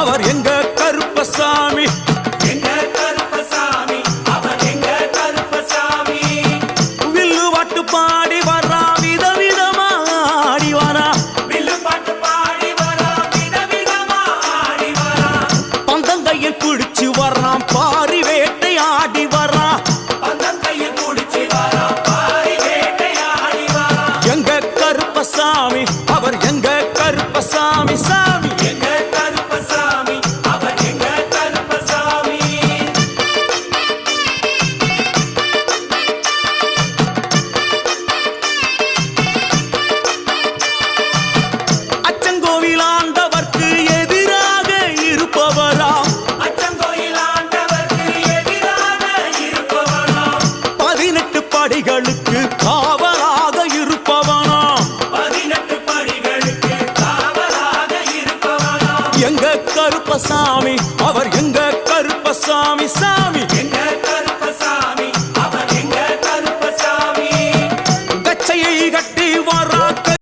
அவர் எங்க கருப்பசாமி. எங்க கருப்பசாமி அவர் எங்க கருப்பசாமி. வில்லு பாட்டு பாடி வரா விதவிதமா ஆடி வரா. வில்லு பாட்டு பாடி வரா விதவிதமா ஆடி வரா. பந்தங்கையில் குடிச்சு வர்றான் பாரி வேட்டை ஆடி வரா. பந்தங்கையில் குடிச்சு வரா பாரி வேட்டை ஆடி வரா. எங்க கருப்பசாமி அவர் எங்க கருப்பசாமி சாமி. எங்க கருப்பசாமி அவர் எங்க கருப்பசாமி. அச்சங்கோவில் ஆண்டவர்க்கு எதிராக இருப்பவராம். அச்சங்கோயில் ஆண்டவர்க்கு எதிராக இருப்பவனாம். 18 படிகளுக்கு காவலாக இருப்பவனாம். 18 படிகளுக்கு காவலாக இருப்பவனாம். எங்க கருப்பசாமி அவர் எங்க கருப்பசாமி சாமி.